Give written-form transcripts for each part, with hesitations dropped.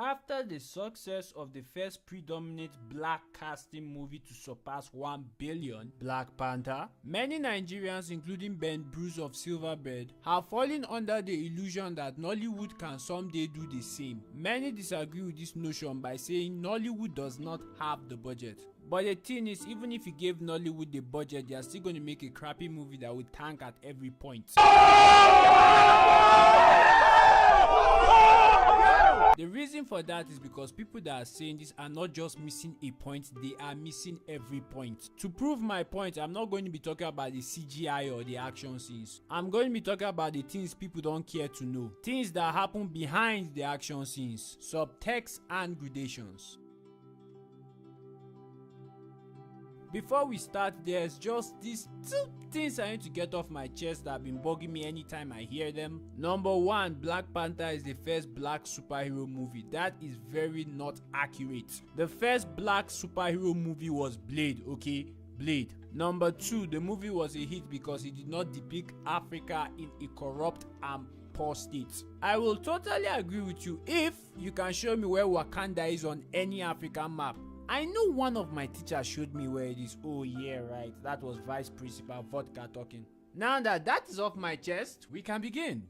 After the success of the first predominant black casting movie to surpass 1 billion, Black Panther, many Nigerians, including Ben Bruce of Silverbird, have fallen under the illusion that Nollywood can someday do the same. Many disagree with this notion by saying Nollywood does not have the budget. But the thing is, even if you gave Nollywood the budget, they are still going to make a crappy movie that will tank at every point. The reason for that is because people that are saying this are not just missing a point, they are missing every point. To prove my point, I'm not going to be talking about the CGI or the action scenes. I'm going to be talking about the things people don't care to know. Things that happen behind the action scenes, subtext and gradations. Before we start, there's just these two things I need to get off my chest that have been bugging me anytime I hear them. Number one, Black Panther is the first black superhero movie. That is very not accurate. The first black superhero movie was Blade, okay? Blade. Number two, the movie was a hit because it did not depict Africa in a corrupt and poor state. I will totally agree with you if you can show me where Wakanda is on any African map. I know one of my teachers showed me where it is. Oh yeah, right. That was Vice Principal Vodka talking. Now that is off my chest, we can begin.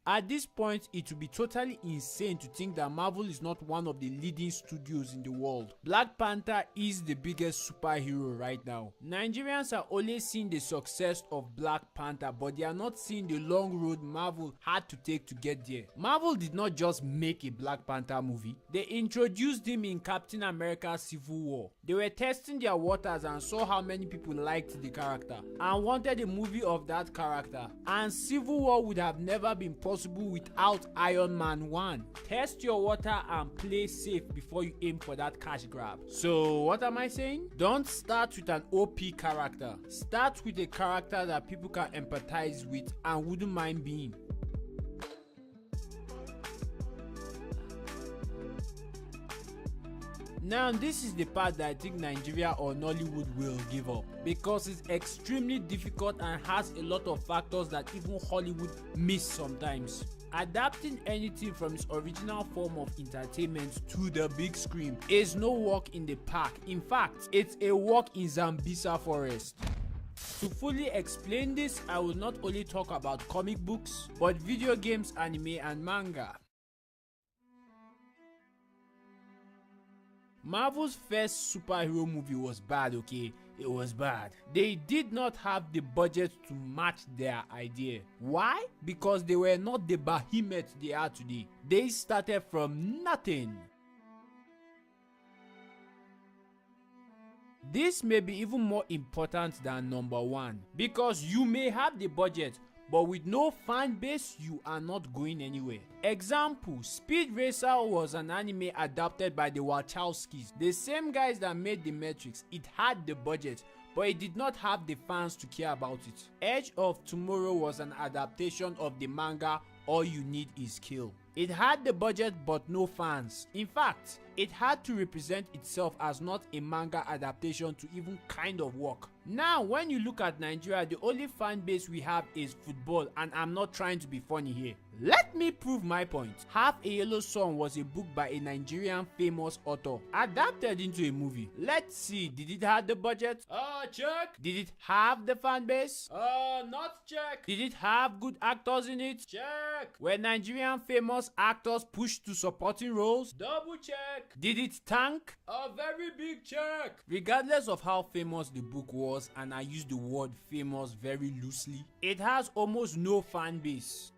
At this point, it would be totally insane to think that Marvel is not one of the leading studios in the world. Black Panther is the biggest superhero right now. Nigerians are only seeing the success of Black Panther, but they are not seeing the long road Marvel had to take to get there. Marvel did not just make a Black Panther movie. They introduced him in Captain America Civil War. They were testing their waters and saw how many people liked the character and wanted a movie of that character. And Civil War would have never been possible without Iron Man 1. Test your water and play safe before you aim for that cash grab. So what am I saying? Don't start with an OP character. Start with a character that people can empathize with and wouldn't mind being. Now this is the part that I think Nigeria or Nollywood will give up, because it's extremely difficult and has a lot of factors that even Hollywood miss sometimes. Adapting anything from its original form of entertainment to the big screen is no walk in the park. In fact, it's a walk in Zambisa forest. To fully explain this, I will not only talk about comic books, but video games, anime and manga. Marvel's first superhero movie was bad, okay? It was bad. They did not have the budget to match their idea. Why? Because they were not the behemoth they are today. They started from nothing. This may be even more important than number one, because you may have the budget, but with no fan base, you are not going anywhere. Example, Speed Racer was an anime adapted by the Wachowskis, the same guys that made The Matrix. It had the budget, but it did not have the fans to care about it. Edge of Tomorrow was an adaptation of the manga All You Need Is Kill. It had the budget but no fans. In fact, it had to represent itself as not a manga adaptation to even kind of work. Now, when you look at Nigeria, the only fan base we have is football, and I'm not trying to be funny here. Let me prove my point. Half a Yellow Sun was a book by a Nigerian famous author, adapted into a movie. Let's see, did it have the budget? Check. Did it have the fan base? Not check. Did it have good actors in it? Check. Were Nigerian famous actors pushed to supporting roles? Double check. Did it tank? A very big check. Regardless of how famous the book was, and I use the word famous very loosely, it has almost no fan base.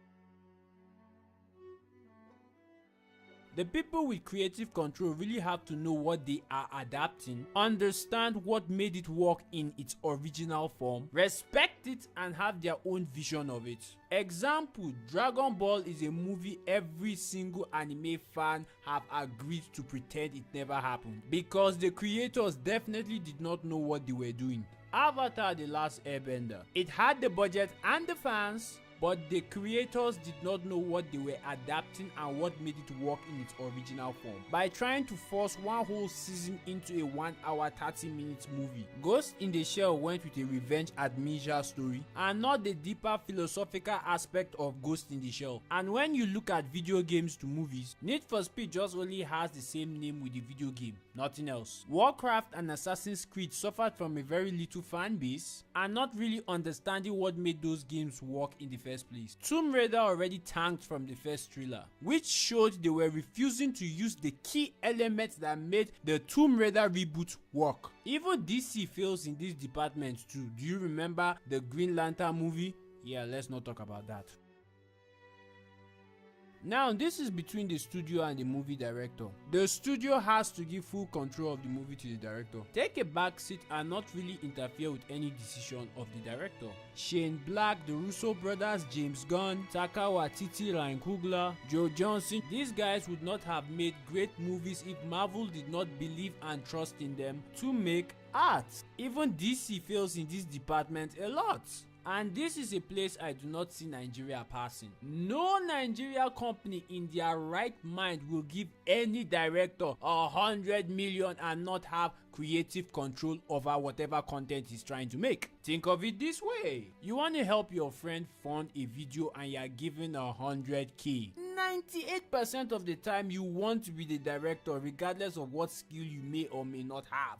The people with creative control really have to know what they are adapting, understand what made it work in its original form, respect it, and have their own vision of it. Example, Dragon Ball is a movie every single anime fan have agreed to pretend it never happened, because the creators definitely did not know what they were doing. Avatar: The Last Airbender. It had the budget and the fans, but the creators did not know what they were adapting and what made it work in its original form. By trying to force one whole season into a 1 hour 30-minute movie, Ghost in the Shell went with a revenge amnesia story and not the deeper philosophical aspect of Ghost in the Shell. And when you look at video games to movies, Need for Speed just only has the same name with the video game, nothing else. Warcraft and Assassin's Creed suffered from a very little fan base and not really understanding what made those games work in the first place. Tomb Raider already tanked from the first trailer, which showed they were refusing to use the key elements that made the Tomb Raider reboot work. Even DC fails in this department too. Do you remember the Green Lantern movie? Yeah, let's not talk about that. Now, this is between the studio and the movie director. The studio has to give full control of the movie to the director. Take a back seat and not really interfere with any decision of the director. Shane Black, the Russo brothers, James Gunn, Taika Waititi, Ryan Coogler, Joe Johnston, these guys would not have made great movies if Marvel did not believe and trust in them to make art. Even DC fails in this department a lot. And this is a place I do not see Nigeria passing. No Nigeria company in their right mind will give any director 100 million and not have creative control over whatever content he's trying to make. Think of it this way. You want to help your friend fund a video and you're giving 100k. 98% of the time you want to be the director regardless of what skill you may or may not have.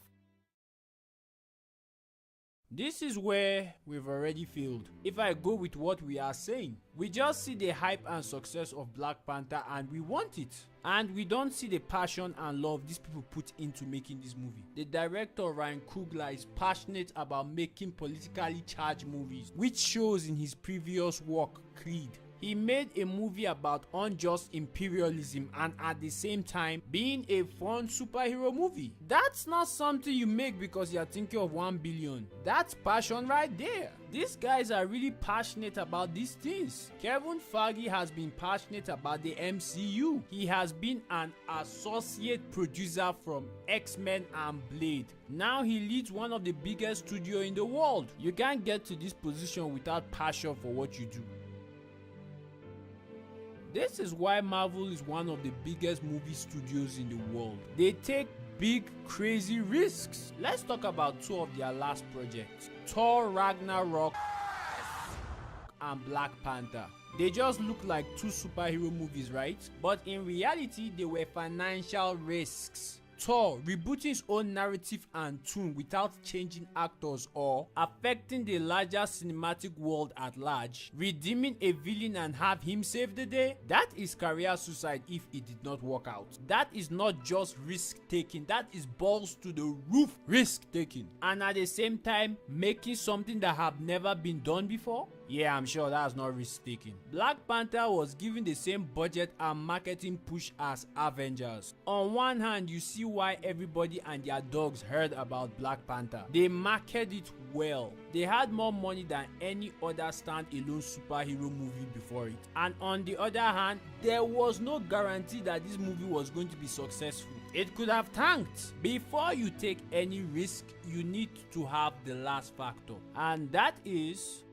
This is where we've already failed. If I go with what we are saying, we just see the hype and success of Black Panther and we want it. And we don't see the passion and love these people put into making this movie. The director Ryan Coogler is passionate about making politically charged movies, which shows in his previous work, Creed. He made a movie about unjust imperialism and at the same time being a fun superhero movie. That's not something you make because you're thinking of 1 billion. That's passion right there. These guys are really passionate about these things. Kevin Feige has been passionate about the MCU. He has been an associate producer from X-Men and Blade. Now he leads one of the biggest studios in the world. You can't get to this position without passion for what you do. This is why Marvel is one of the biggest movie studios in the world. They take big, crazy risks. Let's talk about two of their last projects, Thor Ragnarok and Black Panther. They just look like two superhero movies, right? But in reality, they were financial risks. Thor rebooting his own narrative and tune without changing actors or affecting the larger cinematic world at large, redeeming a villain and have him save the day, that is career suicide if it did not work out. That is not just risk taking, that is balls to the roof risk taking. And at the same time, making something that have never been done before? Yeah, I'm sure that's not risk taking. Black Panther was given the same budget and marketing push as Avengers. On one hand, you see why everybody and their dogs heard about Black Panther. They marketed it well. They had more money than any other standalone superhero movie before it. And on the other hand, there was no guarantee that this movie was going to be successful. It could have tanked. Before you take any risk, you need to have the last factor. And that is,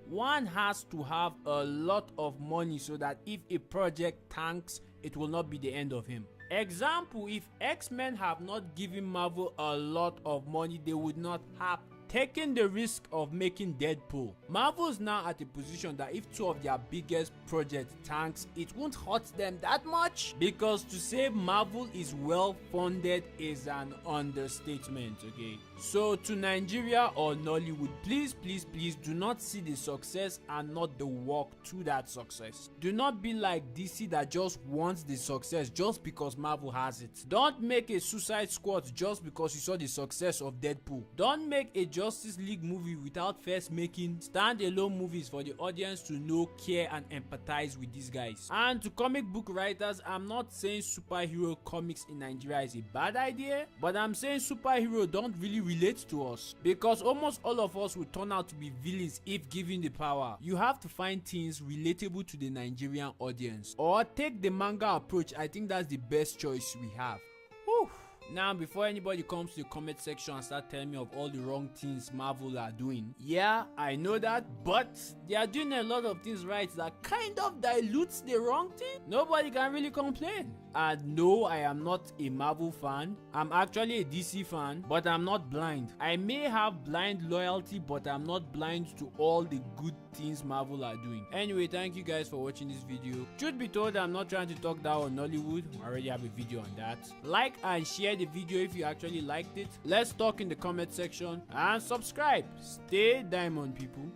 one has to have a lot of money so that if a project tanks, it will not be the end of him. Example, if X-Men have not given Marvel a lot of money, they would not have taken the risk of making Deadpool. Marvel is now at a position that if two of their biggest projects tanks, it won't hurt them that much, because to say Marvel is well funded is an understatement, okay? So to Nigeria or Nollywood, please do not see the success and not the work to that success. Do not be like DC that just wants the success just because Marvel has it. Don't make a Suicide Squad just because you saw the success of Deadpool. Don't make a Justice League movie without first making standalone movies for the audience to know, care and empathize with these guys. And to comic book writers, I'm not saying superhero comics in Nigeria is a bad idea, but I'm saying superhero don't really relate to us, because almost all of us will turn out to be villains if given the power. You have to find things relatable to the Nigerian audience, or take the manga approach. I think that's the best choice we have. Whew. Now, before anybody comes to the comment section and start telling me of all the wrong things Marvel are doing, yeah, I know that, but they are doing a lot of things right that kind of dilutes the wrong thing. Nobody can really complain. And no, I am not a Marvel fan. I'm actually a DC fan, but I'm not blind. I may have blind loyalty, but I'm not blind to all the good things Marvel are doing. Anyway, thank you guys for watching this video. Truth be told, I'm not trying to talk down on Nollywood. I already have a video on that. Like and share the video if you actually liked it. Let's talk in the comment section and subscribe. Stay diamond, people.